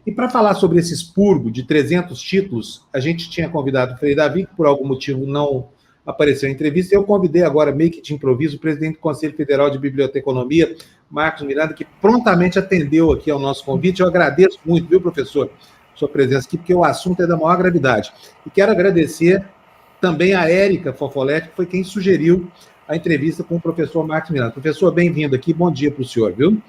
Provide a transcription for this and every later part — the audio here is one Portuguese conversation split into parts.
E para falar sobre esse expurgo de 300 títulos, a gente tinha convidado o Frei Davi, que por algum motivo não apareceu em entrevista. Eu convidei agora, meio que de improviso, o presidente do Conselho Federal de Biblioteconomia, Marcos Miranda, que prontamente atendeu aqui ao nosso convite. Eu agradeço muito, viu, professor, sua presença aqui, porque o assunto é da maior gravidade. E quero agradecer também a Érica Fofoletti, que foi quem sugeriu a entrevista com o professor Marcos Miranda. Professor, bem-vindo aqui, bom dia para o senhor, viu?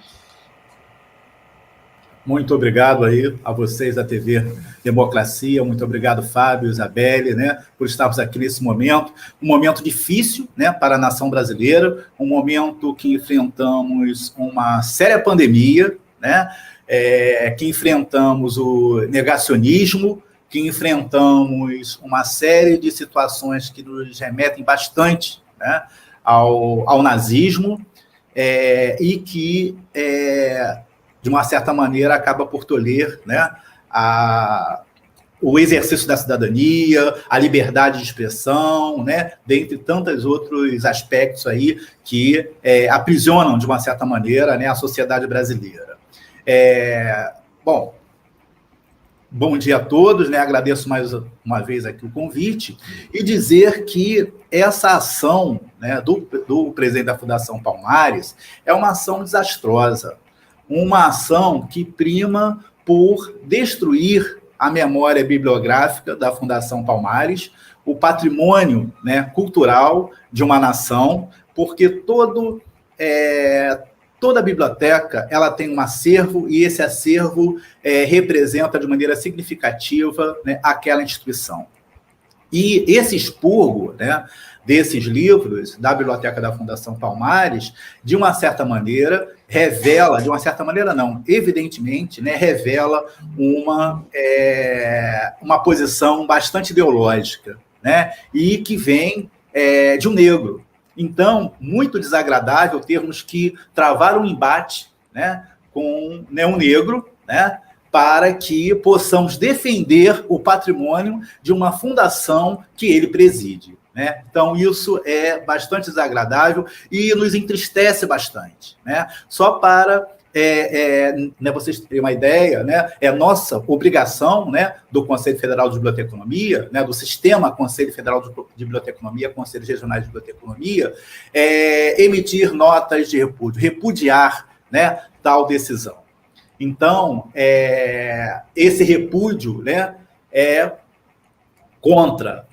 Muito obrigado aí a vocês da TV Democracia, muito obrigado, Fábio, Isabelle, né, por estarmos aqui nesse momento, um momento difícil, né, para a nação brasileira, um momento que enfrentamos uma séria pandemia, né, que enfrentamos o negacionismo, que enfrentamos uma série de situações que nos remetem bastante, né, ao nazismo, e que de uma certa maneira, acaba por tolher, né, o exercício da cidadania, a liberdade de expressão, né, dentre tantos outros aspectos aí que aprisionam, de uma certa maneira, né, a sociedade brasileira. Bom dia a todos, né, agradeço mais uma vez aqui o convite, e dizer que essa ação, né, do presidente da Fundação Palmares é uma ação desastrosa, uma ação que prima por destruir a memória bibliográfica da Fundação Palmares, o patrimônio, né, cultural de uma nação, porque toda biblioteca ela tem um acervo, e esse acervo representa de maneira significativa, né, aquela instituição. E esse expurgo, né, desses livros da Biblioteca da Fundação Palmares, de uma certa maneira, revela, de uma certa maneira não, evidentemente, né, revela uma posição bastante ideológica, né, e que vem de um negro. Então, muito desagradável termos que travar um embate, né, com um negro, né, para que possamos defender o patrimônio de uma fundação que ele preside, né? Então, isso é bastante desagradável e nos entristece bastante, né? Só para né, vocês terem uma ideia, né, é nossa obrigação, né, do Conselho Federal de Biblioteconomia, né, do sistema Conselho Federal de Biblioteconomia, Conselhos Regionais de Biblioteconomia, emitir notas de repúdio, repudiar, né, tal decisão. Então, esse repúdio, né, é contra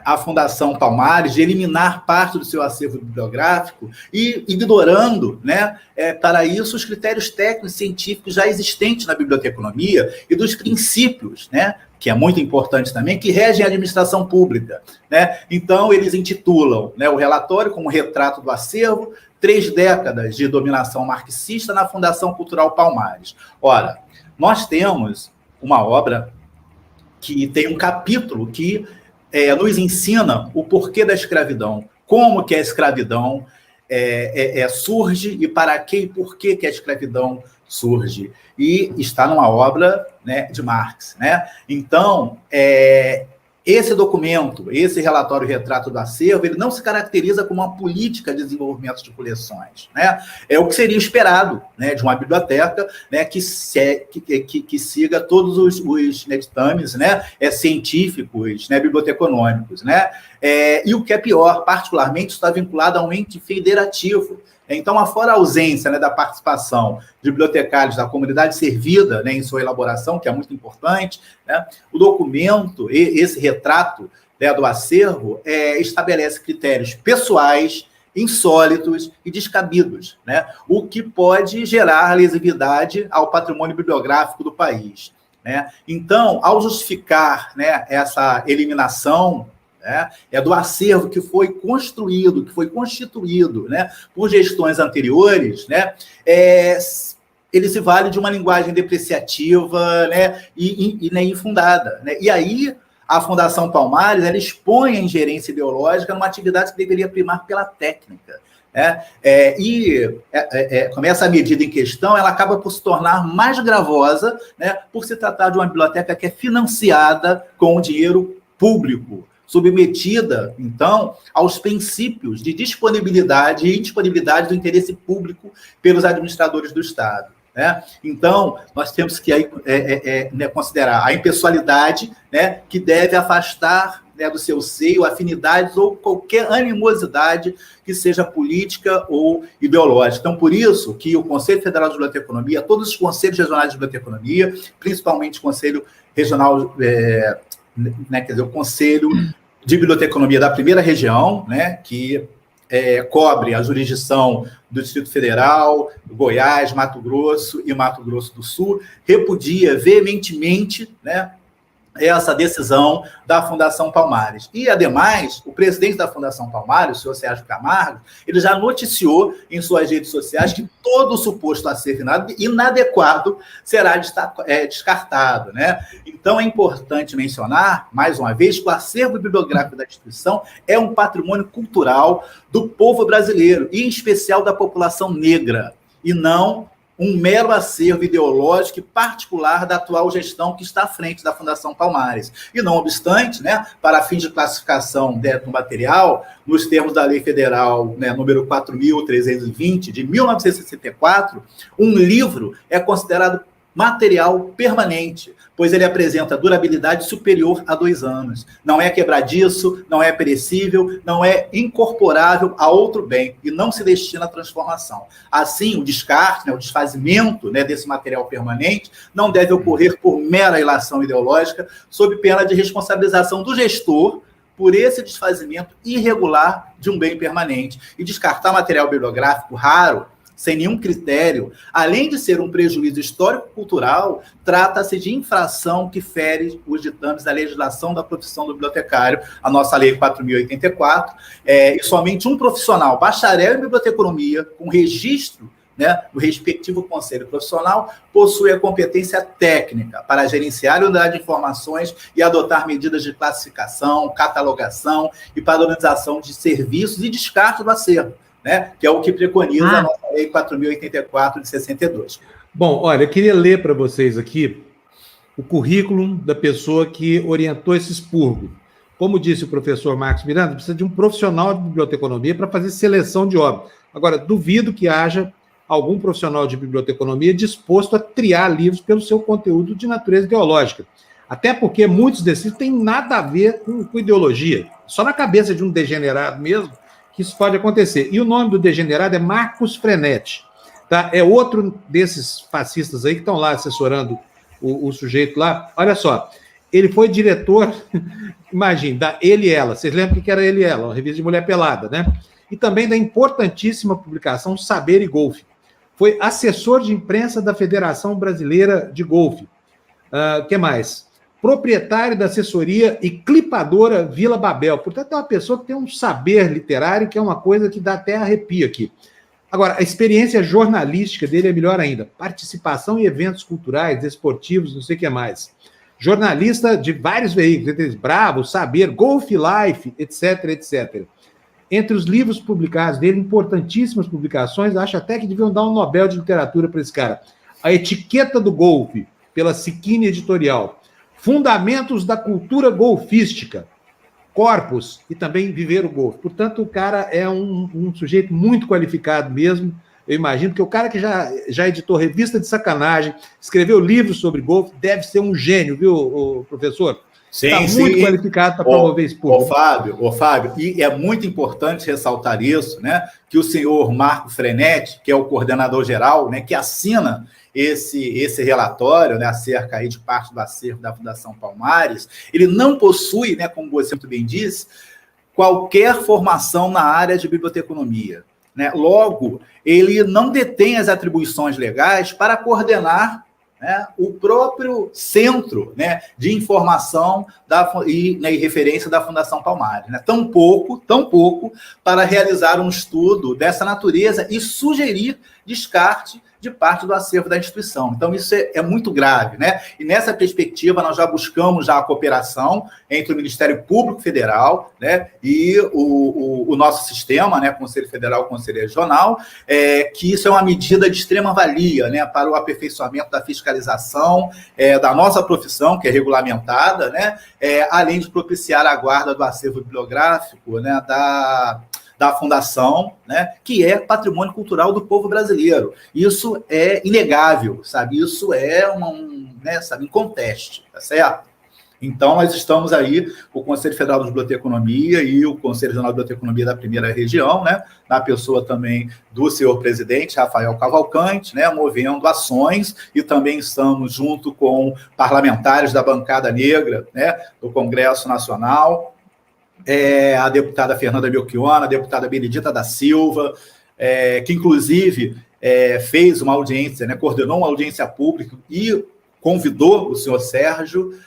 a Fundação Palmares de eliminar parte do seu acervo bibliográfico e ignorando, né, para isso, os critérios técnicos e científicos já existentes na biblioteconomia e dos princípios, né, que é muito importante também, que regem a administração pública, né? Então, eles intitulam, né, o relatório como retrato do acervo, 3 décadas de dominação marxista na Fundação Cultural Palmares. Ora, nós temos uma obra que tem um capítulo que nos ensina o porquê da escravidão, como que a escravidão surge e para que e por que a escravidão surge. E está numa obra, né, de Marx, né? Então, esse documento, esse relatório retrato do acervo, ele não se caracteriza como uma política de desenvolvimento de coleções, né? É o que seria esperado, né, de uma biblioteca, né, que siga todos os ditames, né, científicos, né, biblioteconômicos, né? E o que é pior, particularmente, está vinculado a um ente federativo. Então, afora a ausência, né, da participação de bibliotecários da comunidade servida, né, em sua elaboração, que é muito importante, né, o documento, esse retrato, né, do acervo, estabelece critérios pessoais, insólitos e descabidos, né, o que pode gerar lesividade ao patrimônio bibliográfico do país, né? Então, ao justificar, né, essa eliminação, do acervo que foi construído, que foi constituído, né, por gestões anteriores, né, ele se vale de uma linguagem depreciativa, né, e infundada, né? E aí a Fundação Palmares ela expõe a ingerência ideológica numa atividade que deveria primar pela técnica, né? Como essa medida em questão, ela acaba por se tornar mais gravosa, né, por se tratar de uma biblioteca que é financiada com dinheiro público, submetida, então, aos princípios de disponibilidade e indisponibilidade do interesse público pelos administradores do Estado, né? Então, nós temos que aí, considerar a impessoalidade, né, que deve afastar, né, do seu seio afinidades ou qualquer animosidade que seja política ou ideológica. Então, por isso que o Conselho Federal de Biblioteconomia, todos os conselhos regionais de biblioteconomia, principalmente o Conselho Regional, né, quer dizer, o Conselho de Biblioteconomia da Primeira Região, né, que cobre a jurisdição do Distrito Federal, Goiás, Mato Grosso e Mato Grosso do Sul, repudia veementemente, né, essa decisão da Fundação Palmares. E, ademais, o presidente da Fundação Palmares, o senhor Sérgio Camargo, ele já noticiou em suas redes sociais que todo o suposto acervo inadequado será descartado, né? Então, é importante mencionar, mais uma vez, que o acervo bibliográfico da instituição é um patrimônio cultural do povo brasileiro, e em especial da população negra, e não um mero acervo ideológico e particular da atual gestão que está à frente da Fundação Palmares. E, não obstante, né, para fins de classificação do material, nos termos da Lei Federal, né, número 4.320, de 1964, um livro é considerado material permanente, pois ele apresenta durabilidade superior a 2 anos. Não é quebradiço, não é perecível, não é incorporável a outro bem e não se destina à transformação. Assim, o descarte, né, o desfazimento, né, desse material permanente não deve ocorrer por mera ilação ideológica, sob pena de responsabilização do gestor por esse desfazimento irregular de um bem permanente. E descartar material bibliográfico raro, sem nenhum critério, além de ser um prejuízo histórico-cultural, trata-se de infração que fere os ditames da legislação da profissão do bibliotecário, a nossa Lei 4.084, e somente um profissional, bacharel em biblioteconomia, com registro, né, do respectivo conselho profissional, possui a competência técnica para gerenciar a unidade de informações e adotar medidas de classificação, catalogação e padronização de serviços e descarte do acervo, né, que é o que preconiza a nossa Lei 4.084 de 62. Bom, olha, eu queria ler para vocês aqui o currículo da pessoa que orientou esse expurgo. Como disse o professor Marcos Miranda, precisa de um profissional de biblioteconomia para fazer seleção de obras. Agora, duvido que haja algum profissional de biblioteconomia disposto a triar livros pelo seu conteúdo de natureza ideológica. Até porque muitos desses livros têm nada a ver com ideologia. Só na cabeça de um degenerado mesmo que isso pode acontecer. E o nome do degenerado é Marcos Frenetti. Tá? É outro desses fascistas aí que estão lá assessorando o sujeito lá. Olha só, ele foi diretor, imagine, da Ele e Ela. Vocês lembram que era Ele e Ela, uma revista de mulher pelada, né? E também da importantíssima publicação Saber e Golfe. Foi assessor de imprensa da Federação Brasileira de Golfe. Que mais? Proprietário da assessoria e clipadora Vila Babel. Portanto, é uma pessoa que tem um saber literário que é uma coisa que dá até arrepio aqui. Agora, a experiência jornalística dele é melhor ainda. Participação em eventos culturais, esportivos, não sei o que mais. Jornalista de vários veículos, entre eles Bravo, Saber, Golf Life, etc, etc. Entre os livros publicados dele, importantíssimas publicações, acho até que deviam dar um Nobel de Literatura para esse cara. A Etiqueta do Golfe, pela Siquini Editorial. Fundamentos da Cultura Golfística, Corpus e também Viver o Golfe. Portanto, o cara é um sujeito muito qualificado mesmo, eu imagino, que o cara que já editou revista de sacanagem, escreveu livros sobre golfe, deve ser um gênio, viu, professor? Sim, está muito qualificado para promover esse público. Fábio, e é muito importante ressaltar isso, né, que o senhor Marco Frenetti, que é o coordenador geral, né, que assina esse relatório, né, acerca aí de parte do acervo da Fundação Palmares, ele não possui, né, como você muito bem disse, qualquer formação na área de biblioteconomia, né? Logo, ele não detém as atribuições legais para coordenar, né, o próprio centro, né, de informação e referência da Fundação Palmares. Né? Tão pouco para realizar um estudo dessa natureza e sugerir descarte de parte do acervo da instituição. Então, isso é muito grave, né? E nessa perspectiva, nós já buscamos a cooperação entre o Ministério Público Federal, né, e o nosso sistema, né, Conselho Federal e Conselho Regional, que isso é uma medida de extrema valia, né, para o aperfeiçoamento da fiscalização da nossa profissão, que é regulamentada, né, além de propiciar a guarda do acervo bibliográfico, né, da fundação, né, que é patrimônio cultural do povo brasileiro. Isso é inegável, sabe? Isso é né, sabe, inconteste, tá certo? Então, nós estamos aí, o Conselho Federal de Biblioteconomia e o Conselho Regional de Biblioteconomia da Primeira Região, né, na pessoa também do senhor presidente, Rafael Cavalcante, né, movendo ações, e também estamos junto com parlamentares da bancada negra, né, do Congresso Nacional, a deputada Fernanda Melchiona, a deputada Benedita da Silva, que inclusive fez uma audiência, né, coordenou uma audiência pública e convidou o senhor Sérgio,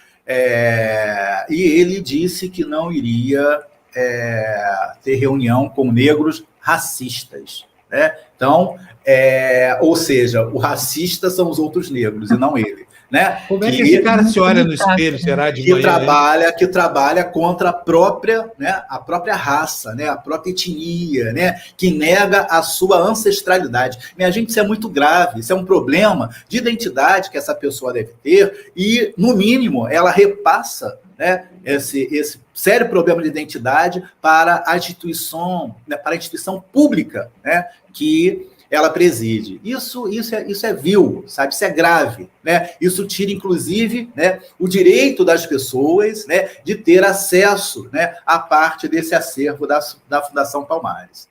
e ele disse que não iria ter reunião com negros racistas, né? Então, ou seja, o racista são os outros negros e não ele, né? Como é que esse cara se olha no espelho, será, de manhã? Que trabalha contra a própria, né, a própria raça, né, a própria etnia, né, que nega a sua ancestralidade. Minha gente, isso é muito grave, isso é um problema de identidade que essa pessoa deve ter e, no mínimo, ela repassa, né, esse sério problema de identidade para a instituição, né, para a instituição pública, né, que ela preside. Isso é vil, sabe? Isso é grave, né? Isso tira, inclusive, né, o direito das pessoas, né, de ter acesso, né, a parte desse acervo da Fundação Palmares.